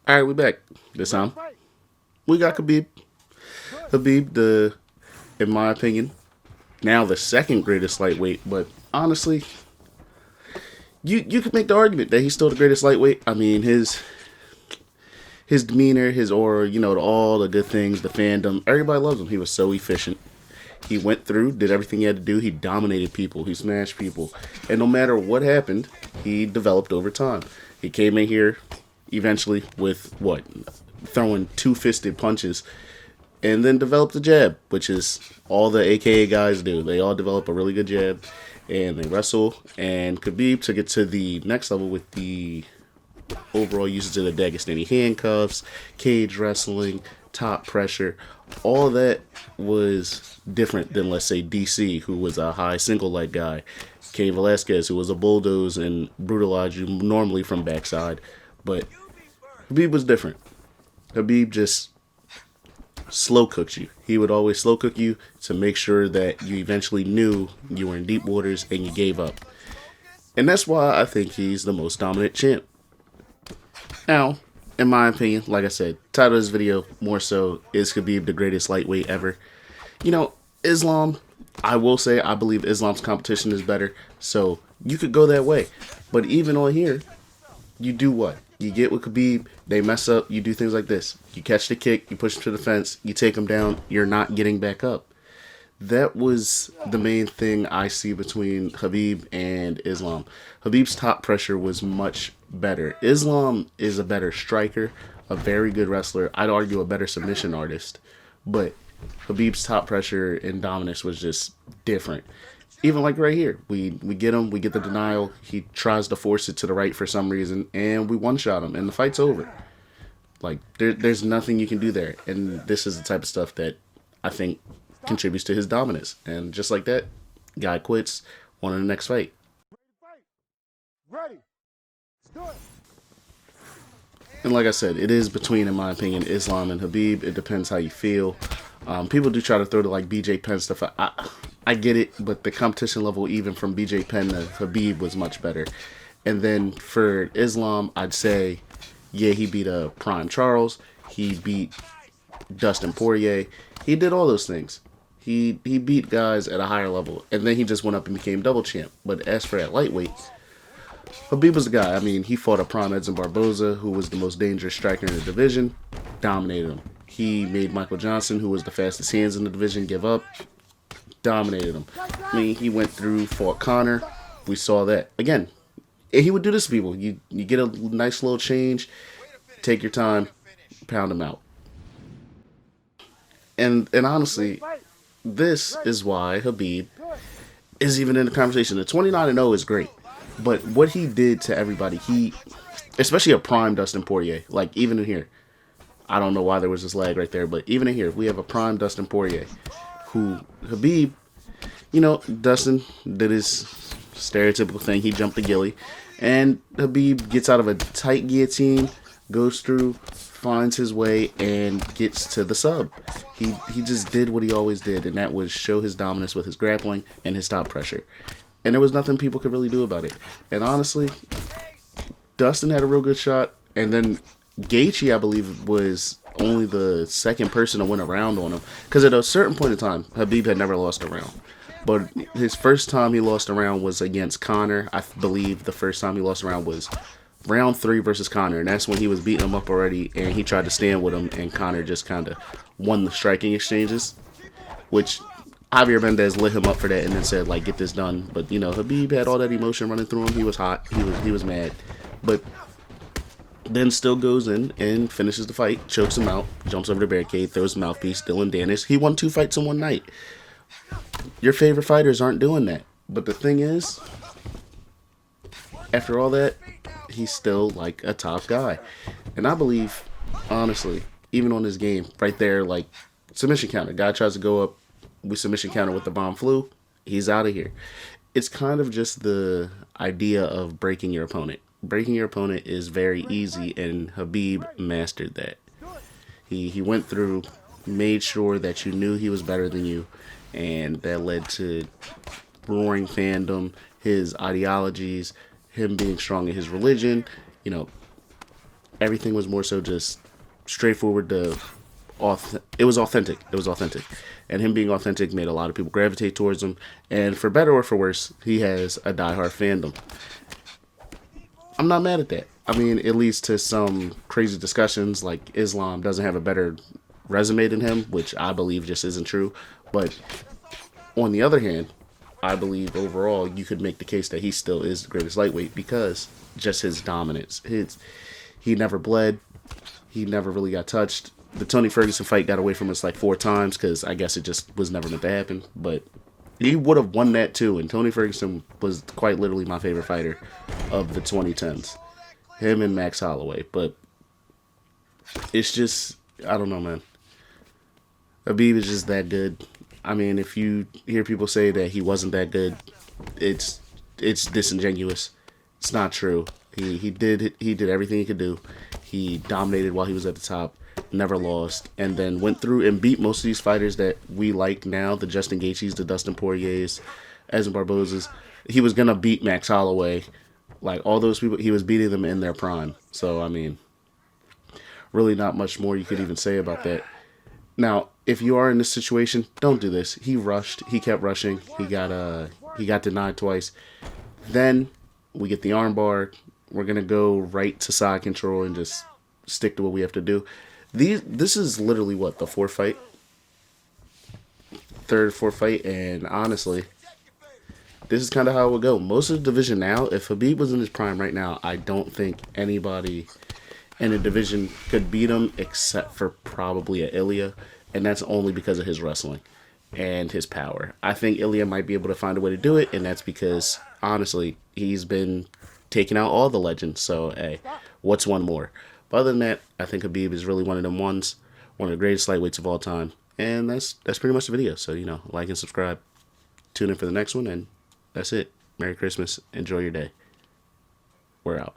All right, we back. This time we got Khabib. Khabib, in my opinion, now the second greatest lightweight. But honestly, you could make the argument that he's still the greatest lightweight. I mean, his demeanor, his aura, all the good things, the fandom, everybody loves him. He was so efficient. He went through, did everything he had to do. He dominated people. He smashed people. And no matter what happened, he developed over time. He came in here eventually with what? Throwing two-fisted punches and then developed a jab, which is all the AKA guys do. They all develop a really good jab and they wrestle. And Khabib took it to the next level with the overall usage of the Dagestani handcuffs, cage wrestling, top pressure. All that was different than, let's say, DC, who was a high single leg guy. Cain Velasquez, who was a bulldoze and brutalize you normally from backside. But Khabib was different. Khabib just slow cooked you. He would always slow cook you to make sure that you eventually knew you were in deep waters and you gave up. And that's why I think he's the most dominant champ. Now, in my opinion, like I said, title of this video more so is Khabib the greatest lightweight ever. Islam, I will say I believe Islam's competition is better, so you could go that way. But even on here, you do what? You get with Khabib, they mess up, you do things like this. You catch the kick, you push him to the fence, you take him down, you're not getting back up. That was the main thing I see between Khabib and Islam. Khabib's top pressure was much better. Islam is a better striker, a very good wrestler. I'd argue a better submission artist. But Khabib's top pressure and dominance was just different. Even like right here, we get him, we get the denial. He tries to force it to the right for some reason, and we one-shot him, and the fight's over. Like, there's nothing you can do there. And this is the type of stuff that I think contributes to his dominance. And just like that, guy quits, on to the next fight. Ready. Let's do it. And like I said, it is between, in my opinion, Islam and Khabib. It depends how you feel. People do try to throw to like BJ Penn stuff. I get it, but the competition level even from BJ Penn to Khabib was much better. And then for Islam, I'd say, yeah, he beat Prime Charles. He beat Dustin Poirier. He did all those things. He beat guys at a higher level. And then he just went up and became double champ. But as for that lightweight, Khabib was the guy. I mean, he fought a prime Edson Barboza, who was the most dangerous striker in the division, dominated him. He made Michael Johnson, who was the fastest hands in the division, give up, dominated him. I mean, he went through, fought Conor. We saw that. Again, he would do this to people. You get a nice little change, take your time, pound him out. And honestly, this is why Khabib is even in the conversation. The 29-0 is great. But what he did to everybody, especially a prime Dustin Poirier, like even in here, I don't know why there was this lag right there, but even in here, we have a prime Dustin Poirier, who Khabib, Dustin did his stereotypical thing. He jumped the gilly, and Khabib gets out of a tight guillotine, goes through, finds his way, and gets to the sub. He just did what he always did, and that was show his dominance with his grappling and his top pressure. And there was nothing people could really do about it. And honestly, Dustin had a real good shot. And then Gaethje, I believe, was only the second person to win a round on him. Because at a certain point in time, Khabib had never lost a round. But his first time he lost a round was against Conor. I believe the first time he lost a round was round 3 versus Conor. And that's when he was beating him up already. And he tried to stand with him. And Conor just kind of won the striking exchanges. Which Javier Mendez lit him up for that and then said, like, get this done. But, Khabib had all that emotion running through him. He was hot. He was mad. But then still goes in and finishes the fight, chokes him out, jumps over the barricade, throws his mouthpiece, Dylan Dennis. He won 2 fights in one night. Your favorite fighters aren't doing that. But the thing is, after all that, he's still, like, a top guy. And I believe, honestly, even on this game, right there, like, submission counter. Guy tries to go up, we submission counter with the bomb flu, he's out of here. It's kind of just the idea of breaking your opponent. Breaking your opponent is very easy, and Khabib mastered that. He went through, made sure that you knew he was better than you, and that led to roaring fandom, his ideologies, him being strong in his religion. everything was more so just straightforward. It was authentic. It was authentic, and him being authentic made a lot of people gravitate towards him. And for better or for worse, he has a diehard fandom. I'm not mad at that. I mean, it leads to some crazy discussions like Islam doesn't have a better resume than him, which I believe just isn't true. But on the other hand, I believe overall you could make the case that he still is the greatest lightweight because just his dominance. He never bled. He never really got touched. The Tony Ferguson fight got away from us like 4 times because I guess it just was never meant to happen. But he would have won that too. And Tony Ferguson was quite literally my favorite fighter of the 2010s. Him and Max Holloway. But it's just, I don't know, man. Khabib is just that good. I mean, if you hear people say that he wasn't that good, it's disingenuous. It's not true. He did everything he could do. He dominated while he was at the top, never lost, and then went through and beat most of these fighters that we like now, the Justin Gaethjes, the Dustin Poiriers, Edson Barbosas. He was gonna beat Max Holloway, like all those people. He was beating them in their prime. So I mean, really not much more you could even say about that. Now, if you are in this situation, don't do this. He rushed. He kept rushing. He got denied twice. Then we get the armbar. We're gonna go right to side control and just stick to what we have to do. This is literally what, the fourth fight, and honestly, this is kind of how it would go. Most of the division now, if Khabib was in his prime right now, I don't think anybody in the division could beat him except for probably a Ilya, and that's only because of his wrestling and his power. I think Ilya might be able to find a way to do it, and that's because, honestly, he's been taking out all the legends, so hey, what's one more? But other than that, I think Khabib is really one of them ones, one of the greatest lightweights of all time, and that's pretty much the video. So, like and subscribe, tune in for the next one, and that's it. Merry Christmas, enjoy your day. We're out.